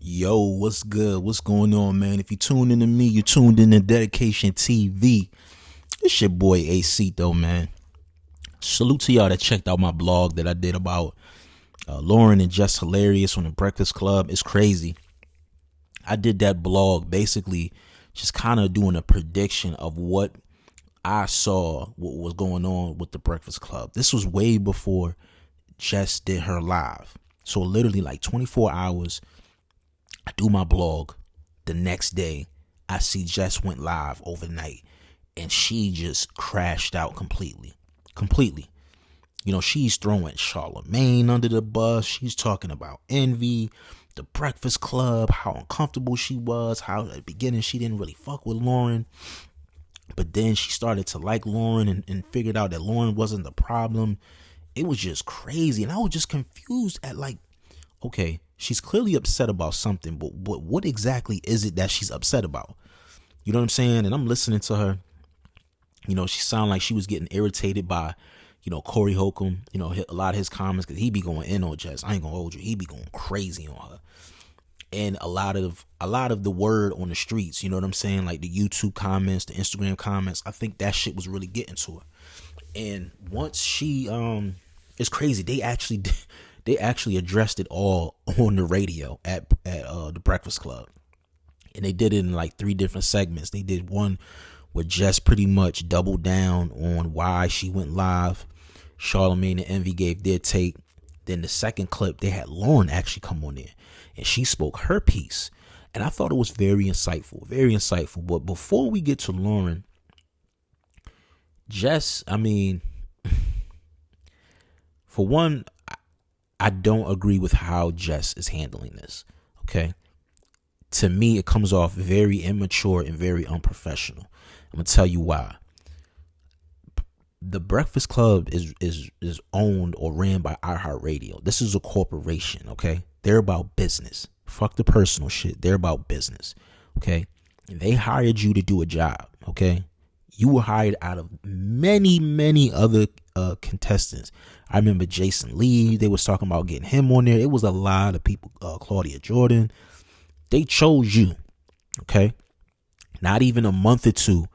Yo, what's good? What's going on, man? If you tuned into me, you tuned in to Dedication TV. It's your boy AC, though, man. Salute to y'all that checked out my blog that I did about Lauren and Jess Hilarious on the Breakfast Club. It's crazy. I did that blog basically just kind of doing a prediction of what I saw, what was going on with the Breakfast Club. This was way before Jess did her live. So literally like 24 hours, I do my blog. The next day, I see Jess went live overnight and she just crashed out completely. Completely. You know, she's throwing Charlemagne under the bus. She's talking about envy, the Breakfast Club, how uncomfortable she was, how at the beginning she didn't really fuck with Lauren. But then she started to like Lauren and figured out that Lauren wasn't the problem. It was just crazy. And I was just confused at like, okay, she's clearly upset about something, but what exactly is it that she's upset about? You know what I'm saying? And I'm listening to her. You know, she sounded like she was getting irritated by, Corey Holcomb, a lot of his comments, because he be going in on Jess. I ain't gonna hold you. He be going crazy on her. And a lot of the word on the streets, you know what I'm saying? Like the YouTube comments, the Instagram comments, I think that shit was really getting to her. And once she, it's crazy. They actually addressed it all on the radio at the Breakfast Club. And they did it in like 3 different segments. They did one where Jess pretty much doubled down on why she went live. Charlemagne and Envy gave their take. Then the second clip, they had Lauren actually come on there and she spoke her piece. And I thought it was very insightful, very insightful. But before we get to Lauren, Jess, I mean, for one, I don't agree with how Jess is handling this. Okay. To me, it comes off very immature and very unprofessional. I'm gonna tell you why. The Breakfast Club is owned or ran by iHeartRadio. This is a corporation, okay? They're about business. Fuck the personal shit. They're about business, okay? And they hired you to do a job, okay? You were hired out of many, many other contestants. I remember Jason Lee. They was talking about getting him on there. It was a lot of people. Claudia Jordan. They chose you, okay? Not even a month or two,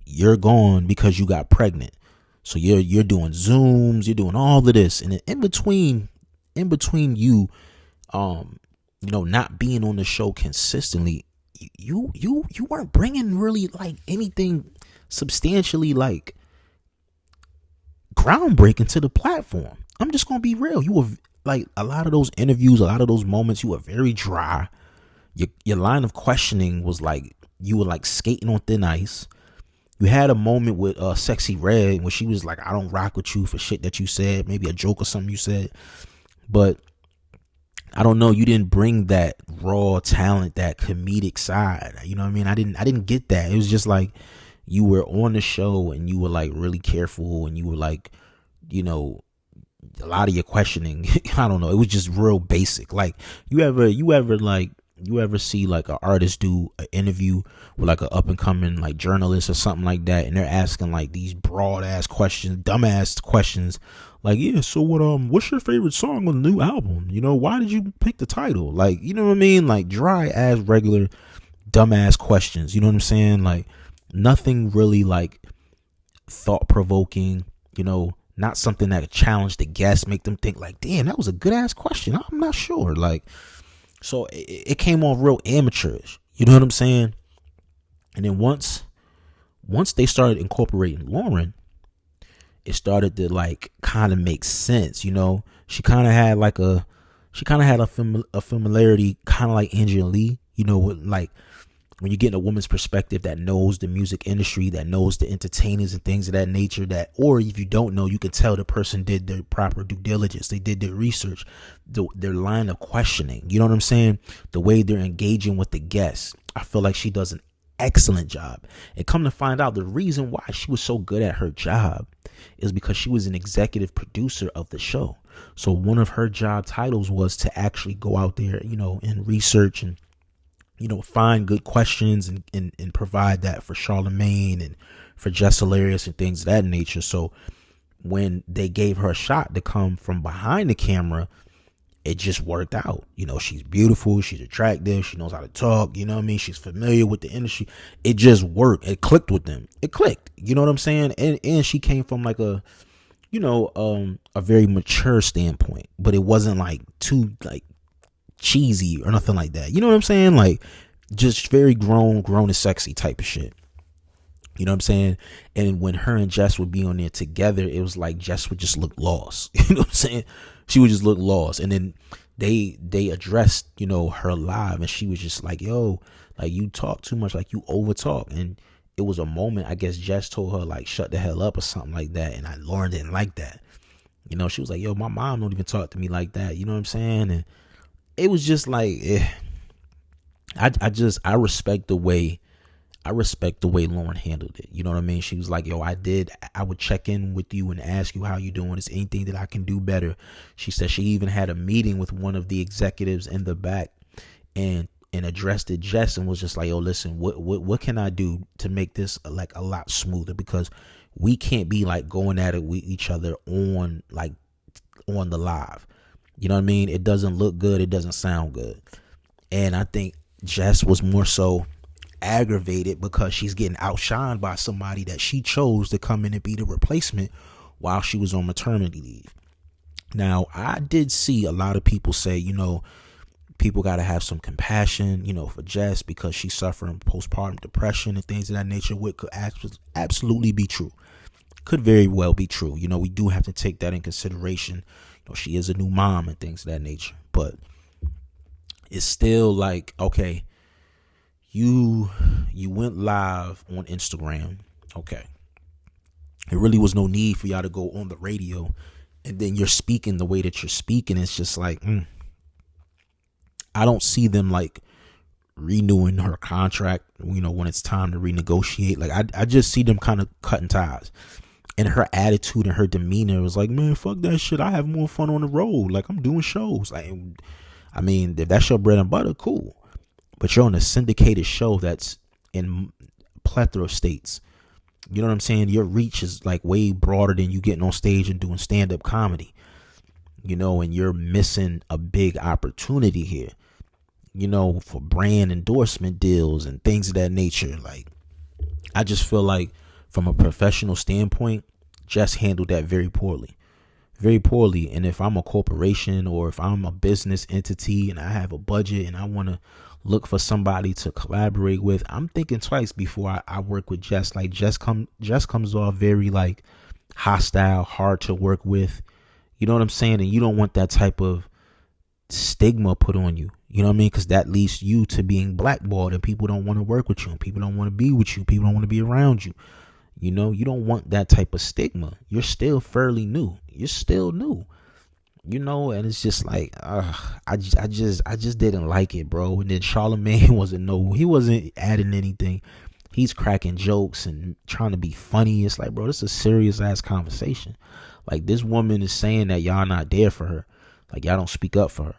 you're gone because you got pregnant. So you're doing Zooms, you're doing all of this, and then in between you, not being on the show consistently, you weren't bringing really like anything substantially like groundbreaking to the platform. I'm just gonna be real. You were like a lot of those interviews, a lot of those moments, you were very dry. Your line of questioning was like you were like skating on thin ice. You had a moment with Sexy Red when she was like, I don't rock with you for shit that you said, maybe a joke or something you said. But I don't know, you didn't bring that raw talent, that comedic side. You know what I mean? I didn't get that. It was just like you were on the show and you were like really careful and you were like, a lot of your questioning, I don't know, it was just real basic. Like you ever see like an artist do an interview with like an up and coming like journalist or something like that, and they're asking like these broad ass questions, dumb ass questions, like, yeah, so what's your favorite song on the new album? Why did you pick the title? Like, you know what I mean? Like dry ass, regular, dumb ass questions. You know what I'm saying? Like nothing really like thought provoking. Not something that could challenge the guests, make them think like, damn, that was a good ass question. I'm not sure. Like. So it came off real amateurish. You know what I'm saying? And then once they started incorporating Lauren, it started to like kind of make sense. She kind of had a familiarity, kind of like Angela Lee. With like when you get a woman's perspective that knows the music industry, that knows the entertainers and things of that nature, that, or if you don't know, you can tell the person did their proper due diligence. They did their research, their line of questioning. You know what I'm saying? The way they're engaging with the guests. I feel like she does an excellent job. And come to find out, the reason why she was so good at her job is because she was an executive producer of the show. So one of her job titles was to actually go out there, and research and find good questions and provide that for Charlemagne and for Jess Hilarious and things of that nature. So when they gave her a shot to come from behind the camera, it just worked out. She's beautiful, she's attractive, she knows how to talk, she's familiar with the industry. It just worked. It clicked with them. It clicked. You know what I'm saying? And she came from like a very mature standpoint, but it wasn't like too like cheesy or nothing like that. You know what I'm saying? Like just very grown and sexy type of shit. You know what I'm saying? And when her and Jess would be on there together, it was like Jess would just look lost. You know what I'm saying? She would just look lost. And then they addressed, her live, and she was just like, yo, like you talk too much, like you over talk. And it was a moment, I guess Jess told her like shut the hell up or something like that. And Lauren didn't like that. She was like, yo, my mom don't even talk to me like that. You know what I'm saying? And it was just like, I respect the way Lauren handled it. You know what I mean? She was like, yo, I would check in with you and ask you how you doing. Is anything that I can do better? She said she even had a meeting with one of the executives in the back and addressed it Jess and was just like, yo, listen, what can I do to make this like a lot smoother? Because we can't be like going at it with each other on the live. You know what I mean? It doesn't look good. It doesn't sound good. And I think Jess was more so aggravated because she's getting outshined by somebody that she chose to come in and be the replacement while she was on maternity leave. Now, I did see a lot of people say, people got to have some compassion, for Jess because she's suffering postpartum depression and things of that nature, which could absolutely be true. Could very well be true. We do have to take that in consideration. She is a new mom and things of that nature, but it's still like, okay, you went live on Instagram. Okay. There really was no need for y'all to go on the radio, and then you're speaking the way that you're speaking. It's just like, I don't see them like renewing her contract, when it's time to renegotiate. Like I just see them kind of cutting ties. And her attitude and her demeanor was like, man, fuck that shit. I have more fun on the road. Like I'm doing shows. Like, I mean, if that's your bread and butter, cool. But you're on a syndicated show that's in plethora of states. You know what I'm saying? Your reach is like way broader than you getting on stage and doing stand-up comedy. And you're missing a big opportunity here, for brand endorsement deals and things of that nature. Like, I just feel like from a professional standpoint, Jess handled that very poorly. Very poorly. And if I'm a corporation or if I'm a business entity and I have a budget and I want to look for somebody to collaborate with, I'm thinking twice before I work with Jess. Like Jess comes off very like hostile, hard to work with. You know what I'm saying? And you don't want that type of stigma put on you. You know what I mean? Because that leads you to being blackballed and people don't want to work with you and people don't want to be with you. People don't want to be around you. You don't want that type of stigma. You're still fairly new. You're still new. And it's just like, I just didn't like it, bro. And then Charlemagne he wasn't adding anything. He's cracking jokes and trying to be funny. It's like, bro, this is a serious ass conversation. Like, this woman is saying that y'all not there for her. Like, y'all don't speak up for her.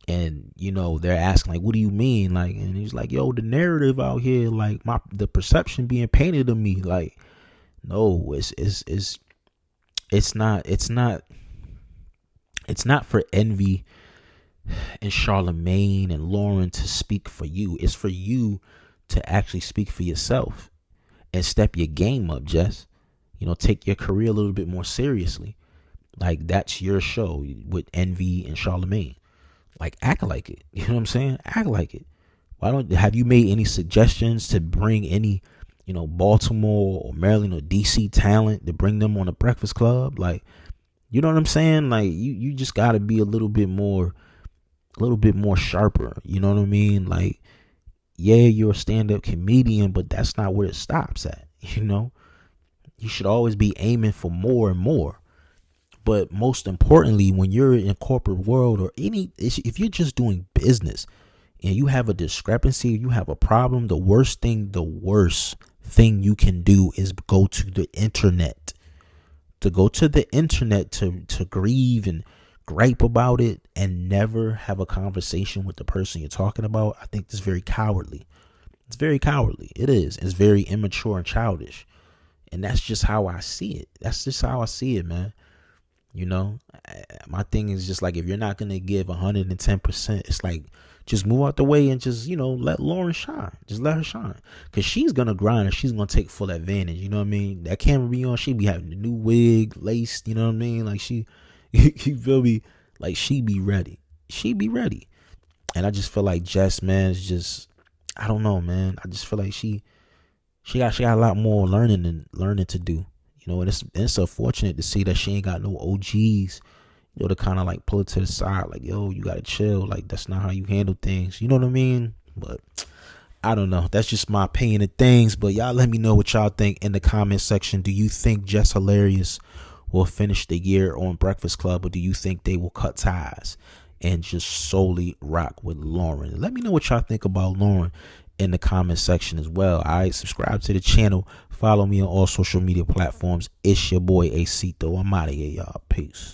And, they're asking, like, what do you mean? Like, and he's like, yo, the narrative out here, like, the perception being painted of me, like, no, it's not for Envy and Charlemagne and Lauren to speak for you. It's for you to actually speak for yourself and step your game up, Jess. Take your career a little bit more seriously. Like, that's your show with Envy and Charlemagne. Like, act like it. You know what I'm saying? Act like it. Have you made any suggestions to bring any, Baltimore or Maryland or DC talent to bring them on the Breakfast Club? Like, you know what I'm saying? Like, you just got to be a little bit more sharper. You know what I mean? Like, yeah, you're a stand-up comedian, but that's not where it stops at. You should always be aiming for more and more. But most importantly, when you're in a corporate world or if you're just doing business and you have a discrepancy, you have a problem, the worst thing you can do is go to the internet. To go to the internet to grieve and gripe about it and never have a conversation with the person you're talking about. I think that's very cowardly. It's very cowardly. It is. It's very immature and childish. And that's just how I see it. That's just how I see it, man. You know, my thing is just like, if you're not gonna give 110%, it's like, just move out the way and just, let Lauren shine. Just let her shine, cause she's gonna grind and she's gonna take full advantage. You know what I mean? That camera be on, she be having the new wig laced. You know what I mean? Like she, you feel me? Like she be ready. She be ready. And I just feel like Jess, man, is just, I don't know, man. I just feel like she got a lot more learning to do. And it's unfortunate to see that she ain't got no OGs, to kind of like pull it to the side, like, yo, you gotta chill. Like, that's not how you handle things. You know what I mean? But I don't know. That's just my opinion of things. But y'all let me know what y'all think in the comment section. Do you think Jess Hilarious will finish the year on Breakfast Club, or do you think they will cut ties and just solely rock with Lauren? Let me know what y'all think about Lauren in the comment section as well. All right, subscribe to the channel. Follow me on all social media platforms. It's your boy Acito. I'm out of here, y'all. Peace.